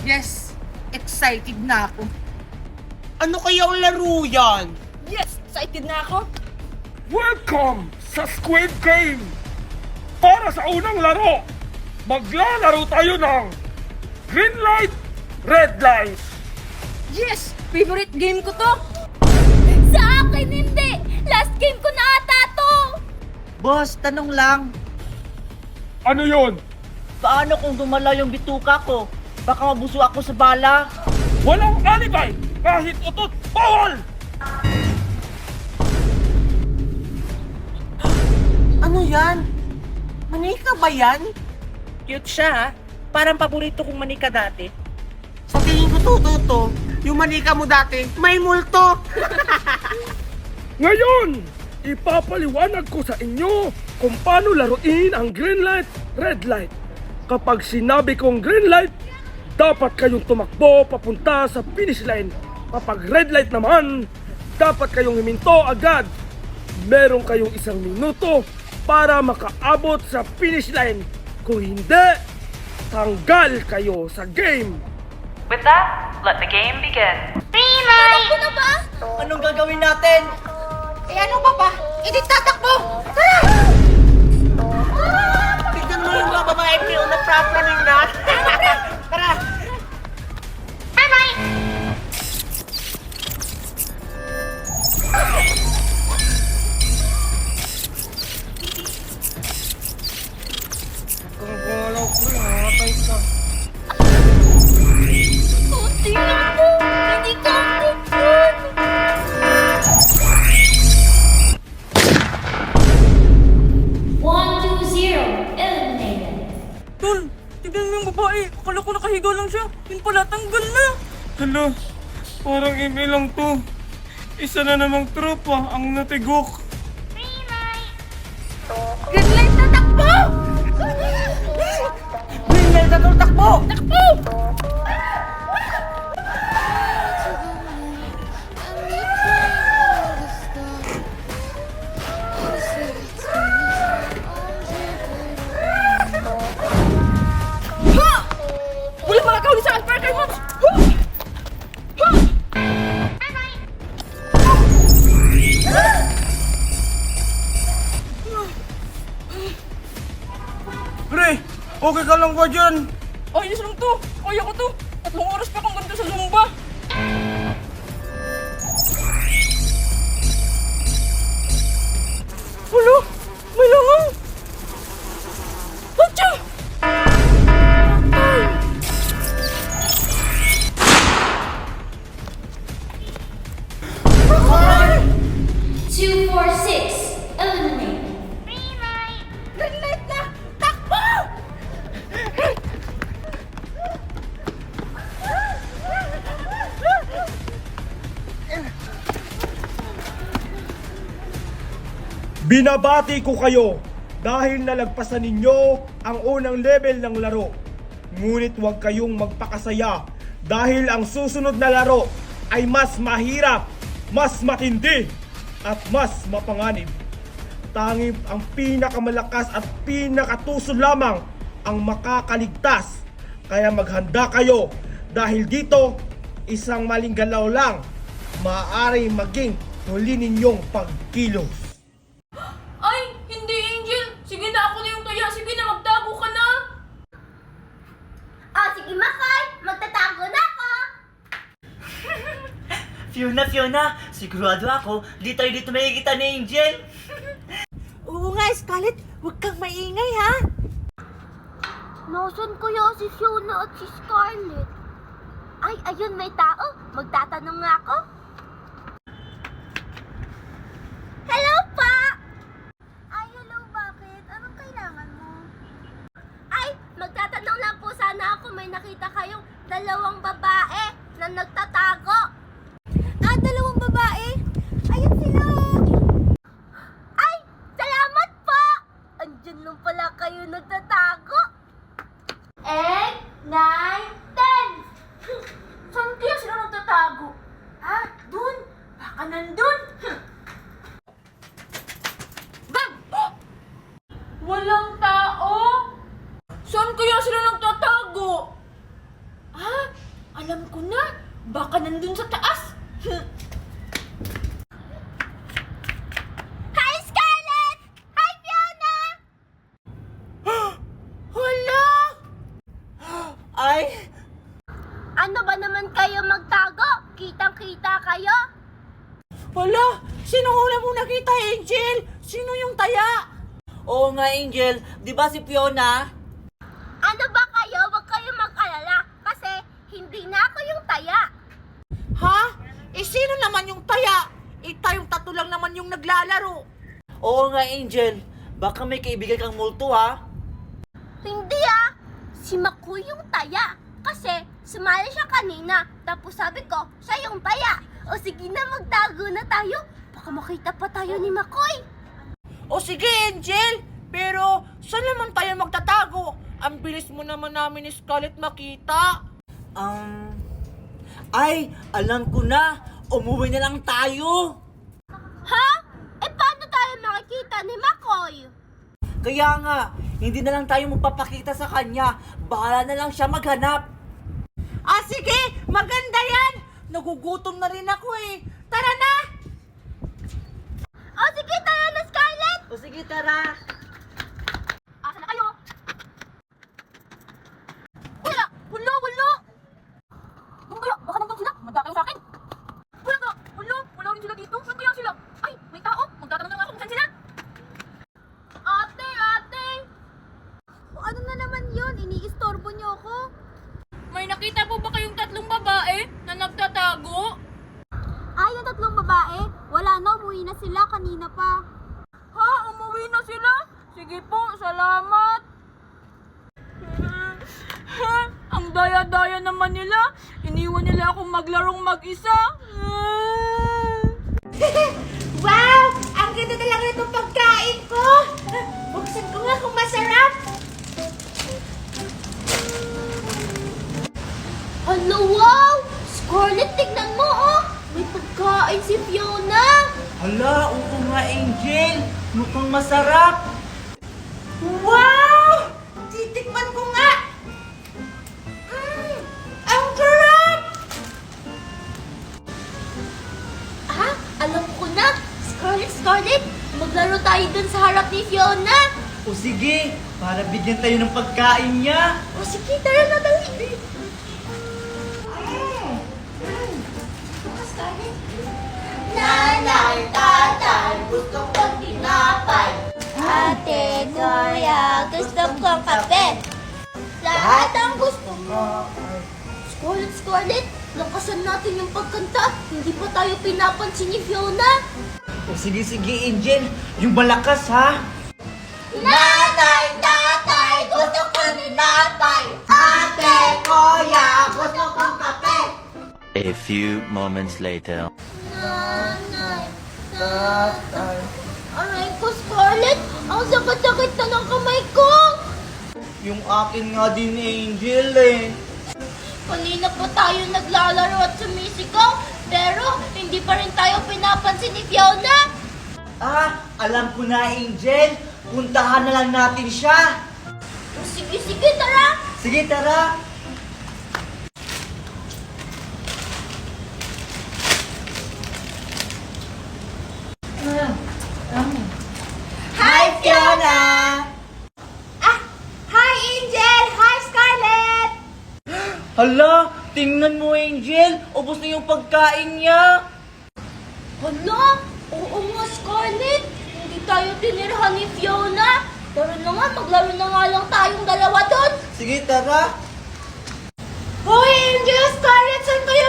Yes, excited na ako. Ano kayang laro yan? Yes, excited na ako. Welcome sa Squid Game! Para sa unang laro, maglalaro tayo ng Green Light, Red Light. Yes, favorite game ko to. Sa akin hindi! Last game ko na ata to! Boss, tanong lang. Ano yun? Paano kung dumala yung bituka ko? Baka mabuso ako sa bala. Walang alibay! Kahit utot, bawal! Ano yan? Manika ba yan? Cute siya ha. Parang paborito kong manika dati. Sa tingin ko to. Yung manika mo dati, may multo. Ngayon, ipapaliwanag ko sa inyo kung paano laruin ang green light, red light. Kapag sinabi kong green light, dapat kayong tumakbo papunta sa finish line. Kapag red light naman, dapat kayong huminto agad. Meron kayong 1 minuto para makaabot sa finish line. Kung hindi, tanggal kayo sa game. With that, let the game begin. Tatakbo na ba? Anong gagawin natin? Ano ba? Hindi tatakbo! Tara! Tignan mo yung mga babae pero naprapraning na. Tara! Kunti lang to! Hindi counted yun! Eliminated. Tol, tignan mo yung babae. Akala ko nakahiga lang siya. Yun pala, tanggal na. Hala, parang email lang to. Isa na namang tropa ang natigok. Green light na takbo! Green light na takbo! Takbo! Wala makakahuli sa akin, Parker Moms! Pre, okay ka lang ba dyan? Ayos lang to. Kaya ko to. 3 oras pa akong ganito sa Zumba. Wala! May langaw! Atcha! Two, four, six. Eliminated. Green light na! Takbo! Binabati ko kayo dahil nalagpasan ninyo ang unang level ng laro. Ngunit huwag kayong magpakasaya dahil ang susunod na laro ay mas mahirap, mas matindi, at mas mapanganib. Tanging ang pinakamalakas at pinakatuso lamang ang makakaligtas. Kaya maghanda kayo dahil dito, isang maling galaw lang maaaring maging huli ninyong pagkilos. Ay, hindi Angel. Sige na, ako na yung taya. Sige na, magtago ka na. Sige, Makay! Magtatago na ako! Fiona, sigurado ako, di tayo dito makikita ni Angel. Oo nga, Scarlett. Huwag kang maingay, ha? Nasaan kaya si Fiona at si Scarlett? Ay, ayun, may tao. Magtatanong nga ako. Hello pa! Ay, hello, bakit? Anong kailangan mo? Ay, magtatanong lang po sana ako. May nakita kayong 2 babae na nagtatago. Dalawang babae? Ayun sila! Ay, salamat po! Andyan lang pala kayo nagtatago. 8, 9, 10! Saan kaya sila nagtatago? Ha? Dun? Baka nandun? Bang! Walang tao? Saan kaya sila nagtatago? Ha? Alam ko na. Baka nandun sa taas. Hi, Scarlett! Hi, Fiona! Hala! Ay, Ano ba naman kayo magtago? Kitang-kita kayo? hala! Sino una mong nakita, Angel? Sino yung taya? Oo nga, Angel. Di ba si Fiona? Ano ba kayo? Huwag kayo mag-alala kasi hindi na ako yung taya. Ha? Eh, sino naman yung taya? Eh, tayong tatlo lang naman yung naglalaro. Oo nga, Angel. Baka may kaibigan kang multo, ha? Hindi ah! Si Makoy yung taya. Kasi sumali siya kanina. Tapos sabi ko, siya yung taya. O sige na, magtago na tayo. Baka makita pa tayo ni Makoy. O sige, Angel. Pero, saan naman tayo magtatago? Ang bilis mo naman namin ni Scarlett makita. Ay, alam ko na. Umuwi na lang tayo. Ha? Eh paano tayo makikita ni Makoy? Kaya nga, hindi na lang tayo magpapakita sa kanya. Bahala na lang siya maghanap. Ah, sige! Maganda yan! Nagugutom na rin ako eh. Tara na! O sige, tayo na, Scarlett! O sige, tara. Asa na kayo? Wala! Wala! Wala! Ano kaya? Baka nandun sila. Manda kayo sa akin. Wala ka! Wala! Wala rin sila dito. Saan kaya sila? Ay! May tao! Magtatanong na nga ako kung saan sila. Ate! Ate! O ano na naman yun? Iniistorbo niyo ako? May nakita po ba kayong tatlong babae na nagtatago? Ay, yung tatlong babae. Wala na, umuwi na sila kanina pa. Ha? Umuwi na sila? Sige po, salamat. Ang daya-daya naman nila. Iniwan nila akong maglarong mag-isa. Wow! Ang ganda talaga itong pagkain ko! Buksan ko nga kung masarap! Hello, wow! Scarlett, tignan mo, oh! May pagkain si Fiona! Hala, oo nga, Angel. Mukhang masarap. Wow! Titikman ko nga. Ang sarap! Ah, alam ko na! Scarlett! Maglaro tayo dun sa harap ni Fiona! O sige, para bigyan tayo ng pagkain niya. O sige, tara na, dali! Nanay, tatay, gusto kong tinapay. Ate, kuya, gusto kong kape. Lahat ang gusto mo. Scarlett, lakasan natin yung pagkanta. Hindi pa tayo pinapansin ni Fiona. O sige, Angel. Yung malakas, ha? Nanay, tatay, gusto kong tinapay. Ate, kuya, gusto kong kape. A few moments later. Nanay, tatay. Aray ko, Scarlett. Ang sakit-sakit na ng kamay ko. Yung akin nga din, Angel, eh. Kanina pa tayo naglalaro at sumisigaw, pero hindi pa rin tayo pinapansin ni Fiona. Ah, alam ko na, Angel. Puntahan na lang natin siya. Sige, tara. Sige, tara. Hi, Fiona. Hi, Angel. Hi, Scarlett. Hala, tingnan mo, Angel. Ubos na yung pagkain niya. Hala, oo nga, Scarlett. Hindi tayo tinirhan ni Fiona. Tara na nga, maglaro na nga lang tayong dalawa doon. Sige, tara. Hoy, Angel, Scarlett, saan kayo